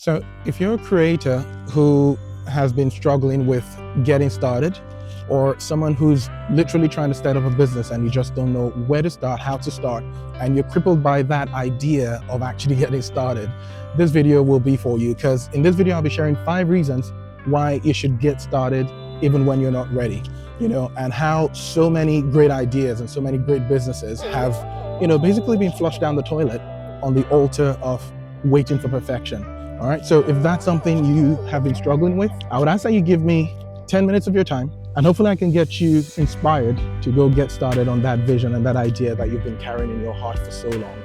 So if you're a creator who has been struggling with getting started, or someone who's literally trying to start up a business and you just don't know where to start, how to start, and you're crippled by that idea of actually getting started, this video will be for you, because in this video I'll be sharing 5 reasons why you should get started even when you're not ready, and how so many great ideas and so many great businesses have, basically been flushed down the toilet on the altar of waiting for perfection. All right, so if that's something you have been struggling with, I would ask that you give me 10 minutes of your time, and hopefully I can get you inspired to go get started on that vision and that idea that you've been carrying in your heart for so long.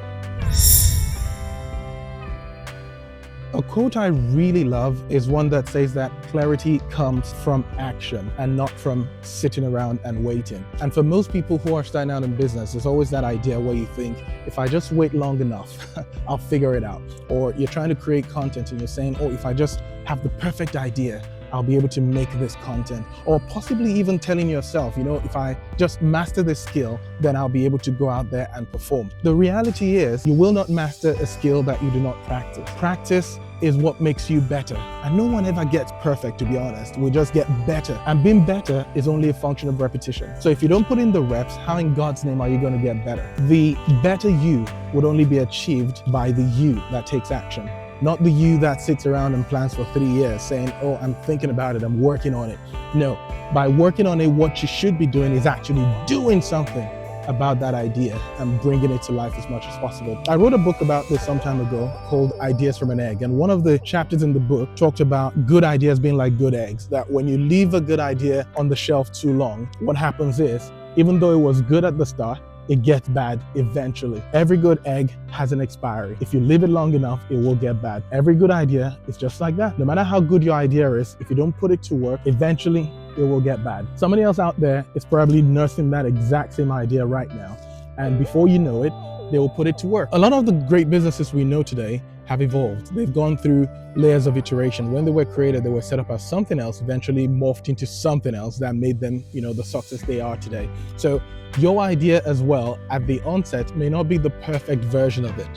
A quote I really love is one that says that clarity comes from action and not from sitting around and waiting. And for most people who are starting out in business, there's always that idea where you think, if I just wait long enough, I'll figure it out. Or you're trying to create content and you're saying, oh, if I just have the perfect idea, I'll be able to make this content. Or possibly even telling yourself, if I just master this skill, then I'll be able to go out there and perform. The reality is, you will not master a skill that you do not practice. Practice is what makes you better. And no one ever gets perfect, to be honest. We just get better. And being better is only a function of repetition. So if you don't put in the reps, how in God's name are you going to get better? The better you would only be achieved by the you that takes action. Not the you that sits around and plans for 3 years saying, oh, I'm thinking about it, I'm working on it. No, by working on it, what you should be doing is actually doing something about that idea and bringing it to life as much as possible. I wrote a book about this some time ago called Ideas from an Egg. And one of the chapters in the book talked about good ideas being like good eggs, that when you leave a good idea on the shelf too long, what happens is, even though it was good at the start, it gets bad eventually. Every good egg has an expiry. If you leave it long enough, it will get bad. Every good idea is just like that. No matter how good your idea is, if you don't put it to work, eventually it will get bad. Somebody else out there is probably nursing that exact same idea right now. And before you know it, they will put it to work. A lot of the great businesses we know today have evolved. They've gone through layers of iteration. When they were created, they were set up as something else, eventually morphed into something else that made them, the success they are today. So your idea as well at the onset may not be the perfect version of it.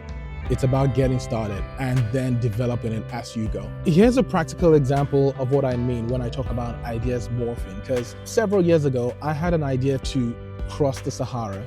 It's about getting started and then developing it as you go. Here's a practical example of what I mean when I talk about ideas morphing, because several years ago, I had an idea to cross the Sahara.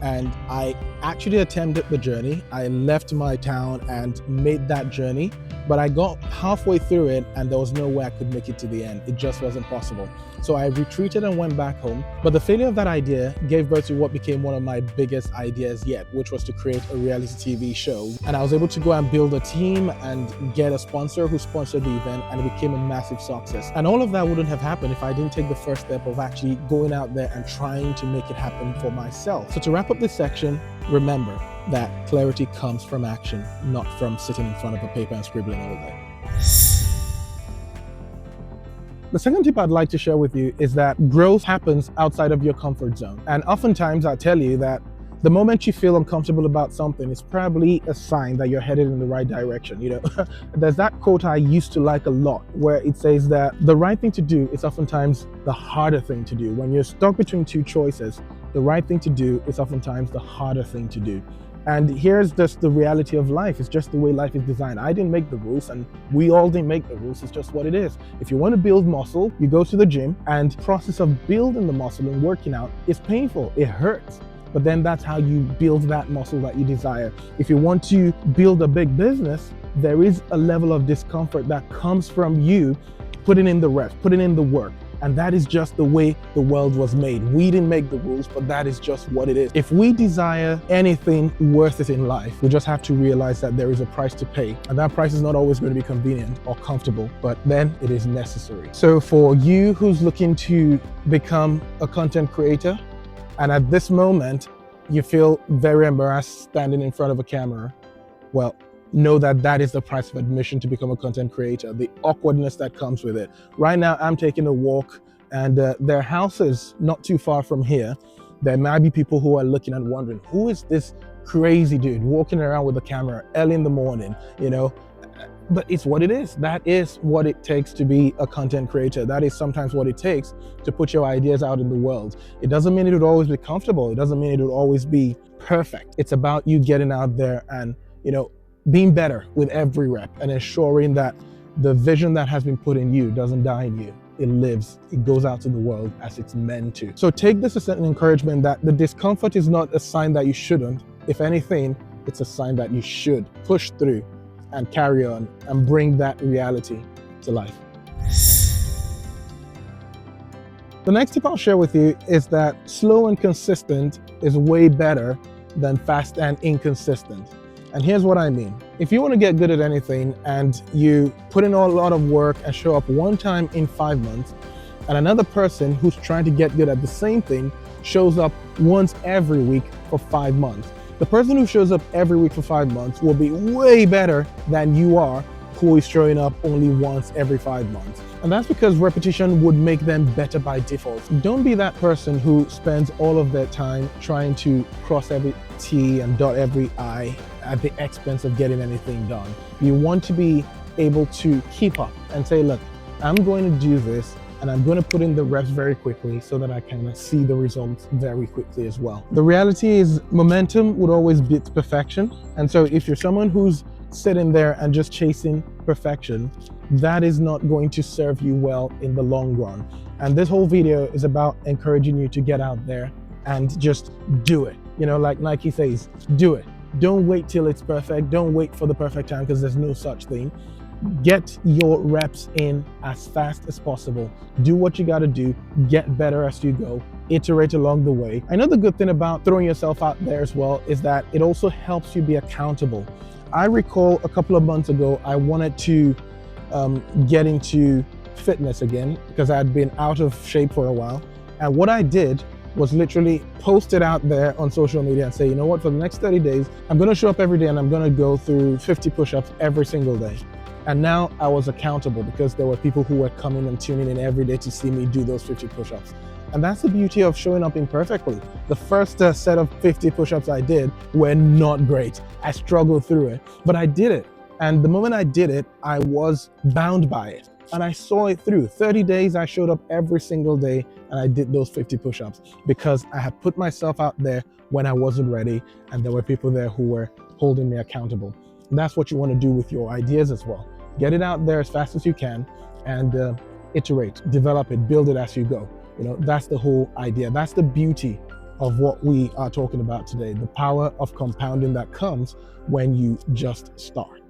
And I actually attempted the journey. I left my town and made that journey, but I got halfway through it and there was no way I could make it to the end. It just wasn't possible. So I retreated and went back home. But the failure of that idea gave birth to what became one of my biggest ideas yet, which was to create a reality TV show. And I was able to go and build a team and get a sponsor who sponsored the event, and it became a massive success. And all of that wouldn't have happened if I didn't take the first step of actually going out there and trying to make it happen for myself. So to wrap up this section, remember that clarity comes from action, not from sitting in front of a paper and scribbling all day. The second tip I'd like to share with you is that growth happens outside of your comfort zone. And oftentimes I tell you that the moment you feel uncomfortable about something, it's probably a sign that you're headed in the right direction. There's that quote I used to like a lot where it says that the right thing to do is oftentimes the harder thing to do. When you're stuck between 2 choices, the right thing to do is oftentimes the harder thing to do. And here's just the reality of life. It's just the way life is designed. I didn't make the rules and we all didn't make the rules. It's just what it is. If you want to build muscle, you go to the gym, and the process of building the muscle and working out is painful. It hurts. But then that's how you build that muscle that you desire. If you want to build a big business, there is a level of discomfort that comes from you putting in the reps, putting in the work. And that is just the way the world was made. We didn't make the rules, but that is just what it is. If we desire anything worth it in life, we just have to realize that there is a price to pay. And that price is not always going to be convenient or comfortable, but then it is necessary. So for you who's looking to become a content creator, and at this moment, you feel very embarrassed standing in front of a camera, well, know that that is the price of admission to become a content creator, the awkwardness that comes with it. Right now, I'm taking a walk, and there are houses not too far from here. There might be people who are looking and wondering, who is this crazy dude walking around with a camera early in the morning, But it's what it is. That is what it takes to be a content creator. That is sometimes what it takes to put your ideas out in the world. It doesn't mean it would always be comfortable. It doesn't mean it would always be perfect. It's about you getting out there and, being better with every rep and ensuring that the vision that has been put in you doesn't die in you. It lives, it goes out to the world as it's meant to. So take this as an encouragement that the discomfort is not a sign that you shouldn't. If anything, it's a sign that you should push through and carry on and bring that reality to life. The next tip I'll share with you is that slow and consistent is way better than fast and inconsistent. And here's what I mean. If you want to get good at anything and you put in a lot of work and show up one time in 5 months, and another person who's trying to get good at the same thing shows up once every week for 5 months, the person who shows up every week for 5 months will be way better than you are, who is showing up only once every 5 months. And that's because repetition would make them better by default. Don't be that person who spends all of their time trying to cross every T and dot every I at the expense of getting anything done. You want to be able to keep up and say, look, I'm going to do this and I'm going to put in the reps very quickly so that I can see the results very quickly as well. The reality is momentum would always beat perfection. And so if you're someone who's sitting there and just chasing perfection, that is not going to serve you well in the long run. And this whole video is about encouraging you to get out there and just do it. You know, like Nike says, do it. Don't wait till it's perfect. Don't wait for the perfect time, because there's no such thing. Get your reps in as fast as possible. Do what you got to do. Get better as you go. Iterate along the way. I know the good thing about throwing yourself out there as well is that it also helps you be accountable. I recall a couple of months ago, I wanted to get into fitness again because I had been out of shape for a while. And what I did was literally post it out there on social media and say, you know what, for the next 30 days, I'm going to show up every day and I'm going to go through 50 push-ups every single day. And now I was accountable because there were people who were coming and tuning in every day to see me do those 50 push-ups. And that's the beauty of showing up imperfectly. The first set of 50 push-ups I did were not great. I struggled through it, but I did it. And the moment I did it, I was bound by it. And I saw it through. 30 days, I showed up every single day and I did those 50 push-ups because I had put myself out there when I wasn't ready, and there were people there who were holding me accountable. And that's what you want to do with your ideas as well. Get it out there as fast as you can and iterate, develop it, build it as you go. You know, that's the whole idea. That's the beauty of what we are talking about today. The power of compounding that comes when you just start.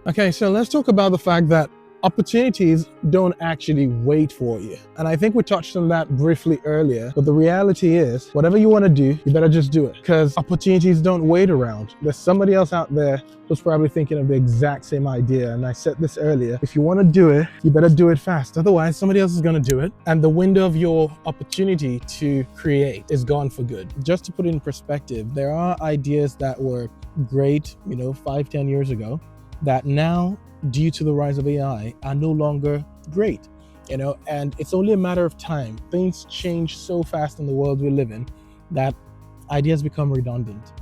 Okay, so let's talk about the fact that opportunities don't actually wait for you. And I think we touched on that briefly earlier, but the reality is whatever you want to do, you better just do it, because opportunities don't wait around. There's somebody else out there who's probably thinking of the exact same idea. And I said this earlier, if you want to do it, you better do it fast. Otherwise, somebody else is going to do it. And the window of your opportunity to create is gone for good. Just to put it in perspective, there are ideas that were great, 5-10 years ago, that now, due to the rise of AI, are no longer great, and it's only a matter of time. Things change so fast in the world we live in that ideas become redundant,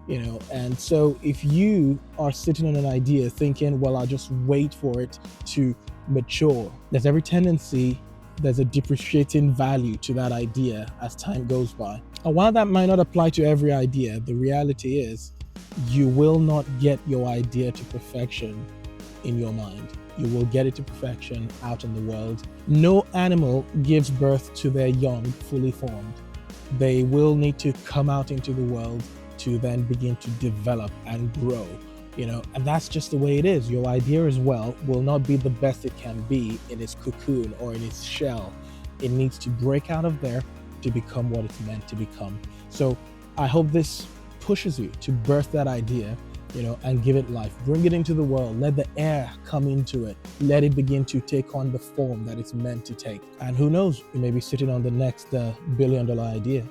and so if you are sitting on an idea thinking, well, I'll just wait for it to mature, there's every tendency there's a depreciating value to that idea as time goes by. And while that might not apply to every idea, the reality is you will not get your idea to perfection in your mind. You will get it to perfection out in the world. No animal gives birth to their young fully formed. They will need to come out into the world to then begin to develop and grow, and that's just the way it is. Your idea as well will not be the best it can be in its cocoon or in its shell. It needs to break out of there to become what it's meant to become. So I hope this pushes you to birth that idea, and give it life. Bring it into the world. Let the air come into it. Let it begin to take on the form that it's meant to take. And who knows, you may be sitting on the next billion-dollar idea.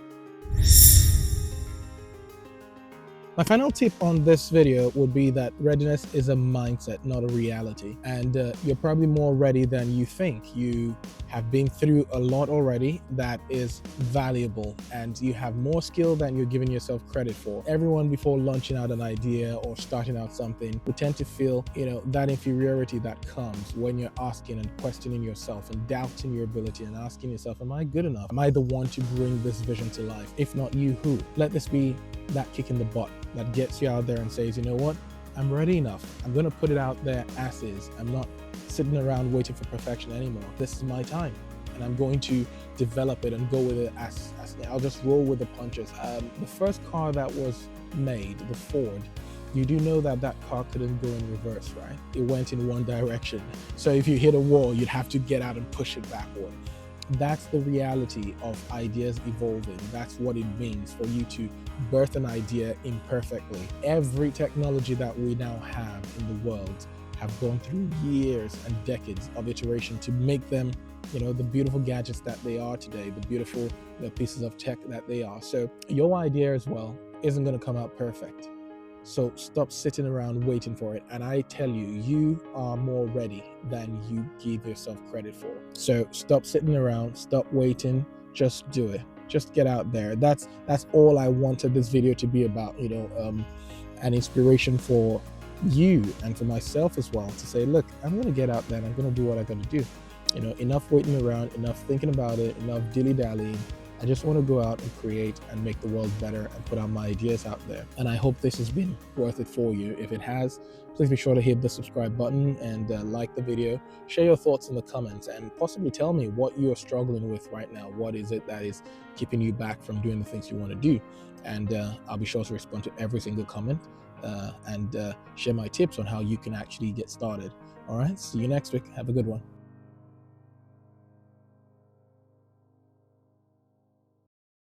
My final tip on this video would be that readiness is a mindset, not a reality. And you're probably more ready than you think. You have been through a lot already that is valuable, and you have more skill than you're giving yourself credit for. Everyone, before launching out an idea or starting out something, would tend to feel, that inferiority that comes when you're asking and questioning yourself and doubting your ability and asking yourself, am I good enough? Am I the one to bring this vision to life? If not you, who? Let this be that kick in the butt that gets you out there and says, you know what, I'm ready enough. I'm going to put it out there as is. I'm not sitting around waiting for perfection anymore. This is my time, and I'm going to develop it and go with it as I'll just roll with the punches. The first car that was made, the Ford, you do know that that car couldn't go in reverse, right? It went in one direction. So if you hit a wall, you'd have to get out and push it backward. That's the reality of ideas evolving. That's what it means for you to birth an idea imperfectly. Every technology that we now have in the world have gone through years and decades of iteration to make them, the beautiful gadgets that they are today, the beautiful pieces of tech that they are. So your idea as well isn't going to come out perfect. So stop sitting around waiting for it. And I tell you, you are more ready than you give yourself credit for. So stop sitting around, stop waiting, just do it. Just get out there. That's all I wanted this video to be about, an inspiration for you and for myself as well, to say, look, I'm going to get out there and I'm going to do what I got to do. Enough waiting around, enough thinking about it, enough dilly-dallying. I just want to go out and create and make the world better and put out my ideas out there. And I hope this has been worth it for you. If it has, please be sure to hit the subscribe button and like the video. Share your thoughts in the comments and possibly tell me what you're struggling with right now. What is it that is keeping you back from doing the things you want to do? And I'll be sure to respond to every single comment and share my tips on how you can actually get started. All right, see you next week. Have a good one.